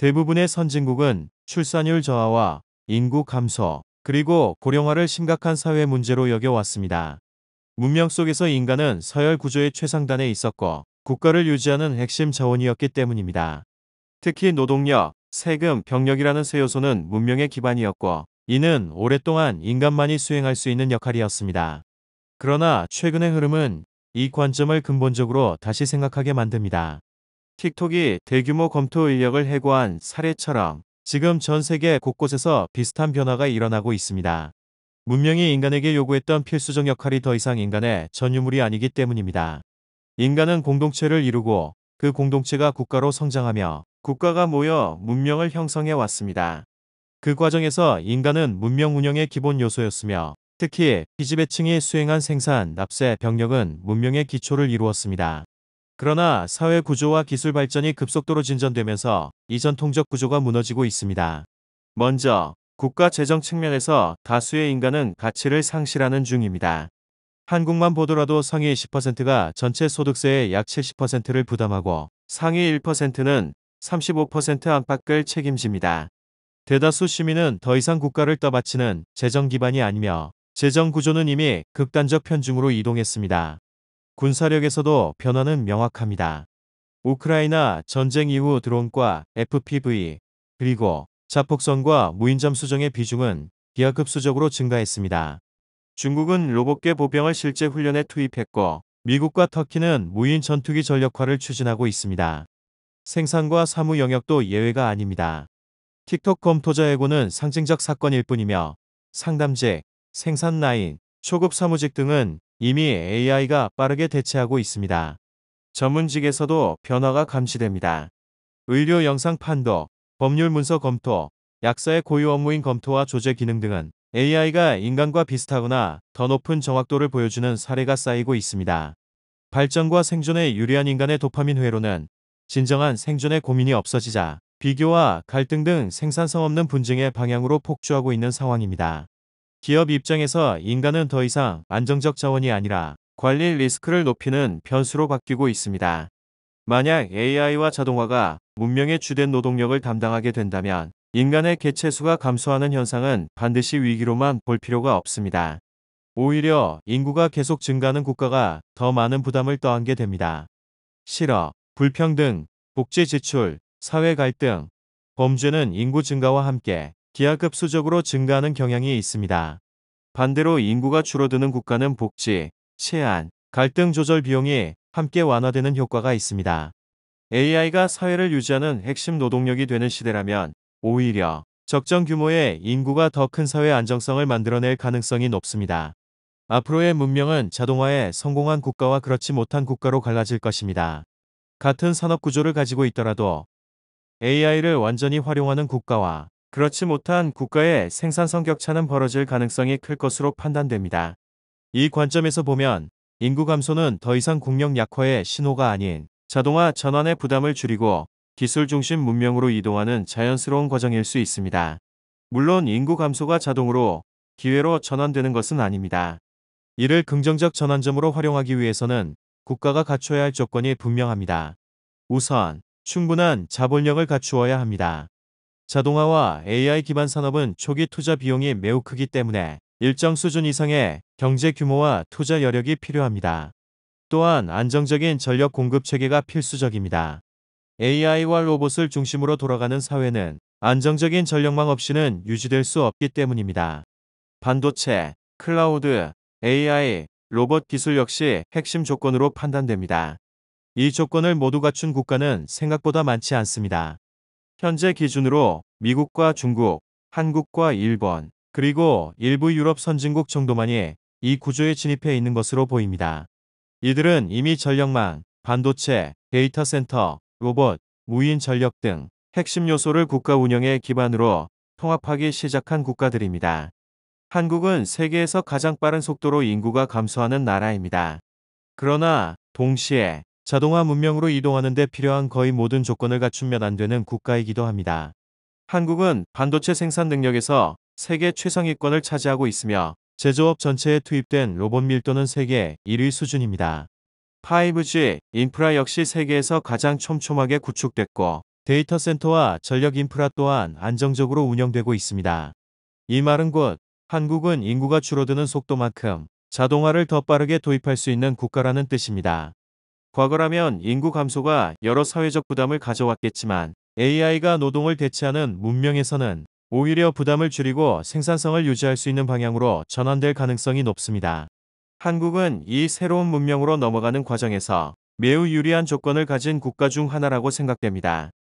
대부분의 선진국은 출산율 저하와 인구 감소, 그리고 고령화를 심각한 사회 문제로 여겨왔습니다. 문명 속에서 인간은 서열 구조의 최상단에 있었고 국가를 유지하는 핵심 자원이었기 때문입니다. 특히 노동력, 세금, 병력이라는 세 요소는 문명의 기반이었고 이는 오랫동안 인간만이 수행할 수 있는 역할이었습니다. 그러나 최근의 흐름은 이 관점을 근본적으로 다시 생각하게 만듭니다. 틱톡이 대규모 검토 인력을 해고한 사례처럼 지금 전 세계 곳곳에서 비슷한 변화가 일어나고 있습니다. 문명이 인간에게 요구했던 필수적 역할이 더 이상 인간의 전유물이 아니기 때문입니다. 인간은 공동체를 이루고 그 공동체가 국가로 성장하며 국가가 모여 문명을 형성해 왔습니다. 그 과정에서 인간은 문명 운영의 기본 요소였으며 특히 피지배층이 수행한 생산, 납세, 병력은 문명의 기초를 이루었습니다. 그러나 사회 구조와 기술 발전이 급속도로 진전되면서 이 전통적 구조가 무너지고 있습니다. 먼저 국가 재정 측면에서 다수의 인간은 가치를 상실하는 중입니다. 한국만 보더라도 상위 10%가 전체 소득세의 약 70%를 부담하고 상위 1%는 35% 안팎을 책임집니다. 대다수 시민은 더 이상 국가를 떠받치는 재정 기반이 아니며 재정 구조는 이미 극단적 편중으로 이동했습니다. 군사력에서도 변화는 명확합니다. 우크라이나 전쟁 이후 드론과 FPV, 그리고 자폭선과 무인잠 수정의 비중은 기하급수적으로 증가했습니다. 중국은 로봇계 보병을 실제 훈련에 투입했고 미국과 터키는 무인 전투기 전력화를 추진하고 있습니다. 생산과 사무 영역도 예외가 아닙니다. 틱톡 검토자 해고는 상징적 사건일 뿐이며 상담직, 생산 라인, 초급 사무직 등은 이미 AI가 빠르게 대체하고 있습니다. 전문직에서도 변화가 감지됩니다. 의료 영상 판독, 법률 문서 검토, 약사의 고유 업무인 검토와 조제 기능 등은 AI가 인간과 비슷하거나 더 높은 정확도를 보여주는 사례가 쌓이고 있습니다. 발전과 생존에 유리한 인간의 도파민 회로는 진정한 생존의 고민이 없어지자 비교와 갈등 등 생산성 없는 분쟁의 방향으로 폭주하고 있는 상황입니다. 기업 입장에서 인간은 더 이상 안정적 자원이 아니라 관리 리스크를 높이는 변수로 바뀌고 있습니다. 만약 AI와 자동화가 문명의 주된 노동력을 담당하게 된다면 인간의 개체수가 감소하는 현상은 반드시 위기로만 볼 필요가 없습니다. 오히려 인구가 계속 증가하는 국가가 더 많은 부담을 떠안게 됩니다. 실업, 불평등, 복지 지출, 사회 갈등, 범죄는 인구 증가와 함께 기하급수적으로 증가하는 경향이 있습니다. 반대로 인구가 줄어드는 국가는 복지, 치안, 갈등 조절 비용이 함께 완화되는 효과가 있습니다. AI가 사회를 유지하는 핵심 노동력이 되는 시대라면 오히려 적정 규모의 인구가 더 큰 사회 안정성을 만들어낼 가능성이 높습니다. 앞으로의 문명은 자동화에 성공한 국가와 그렇지 못한 국가로 갈라질 것입니다. 같은 산업 구조를 가지고 있더라도 AI를 완전히 활용하는 국가와 그렇지 못한 국가의 생산성 격차는 벌어질 가능성이 클 것으로 판단됩니다. 이 관점에서 보면 인구 감소는 더 이상 국력 약화의 신호가 아닌 자동화 전환의 부담을 줄이고 기술 중심 문명으로 이동하는 자연스러운 과정일 수 있습니다. 물론 인구 감소가 자동으로 기회로 전환되는 것은 아닙니다. 이를 긍정적 전환점으로 활용하기 위해서는 국가가 갖춰야 할 조건이 분명합니다. 우선 충분한 자본력을 갖추어야 합니다. 자동화와 AI 기반 산업은 초기 투자 비용이 매우 크기 때문에 일정 수준 이상의 경제 규모와 투자 여력이 필요합니다. 또한 안정적인 전력 공급 체계가 필수적입니다. AI와 로봇을 중심으로 돌아가는 사회는 안정적인 전력망 없이는 유지될 수 없기 때문입니다. 반도체, 클라우드, AI, 로봇 기술 역시 핵심 조건으로 판단됩니다. 이 조건을 모두 갖춘 국가는 생각보다 많지 않습니다. 현재 기준으로 미국과 중국, 한국과 일본, 그리고 일부 유럽 선진국 정도만이 이 구조에 진입해 있는 것으로 보입니다. 이들은 이미 전력망, 반도체, 데이터 센터, 로봇, 무인 전력 등 핵심 요소를 국가 운영의 기반으로 통합하기 시작한 국가들입니다. 한국은 세계에서 가장 빠른 속도로 인구가 감소하는 나라입니다. 그러나 동시에 자동화 문명으로 이동하는 데 필요한 거의 모든 조건을 갖추면 안 되는 국가이기도 합니다. 한국은 반도체 생산 능력에서 세계 최상위권을 차지하고 있으며 제조업 전체에 투입된 로봇 밀도는 세계 1위 수준입니다. 5G 인프라 역시 세계에서 가장 촘촘하게 구축됐고 데이터 센터와 전력 인프라 또한 안정적으로 운영되고 있습니다. 이 말은 곧 한국은 인구가 줄어드는 속도만큼 자동화를 더 빠르게 도입할 수 있는 국가라는 뜻입니다. 과거라면 인구 감소가 여러 사회적 부담을 가져왔겠지만 AI가 노동을 대체하는 문명에서는 오히려 부담을 줄이고 생산성을 유지할 수 있는 방향으로 전환될 가능성이 높습니다. 한국은 이 새로운 문명으로 넘어가는 과정에서 매우 유리한 조건을 가진 국가 중 하나라고 생각됩니다.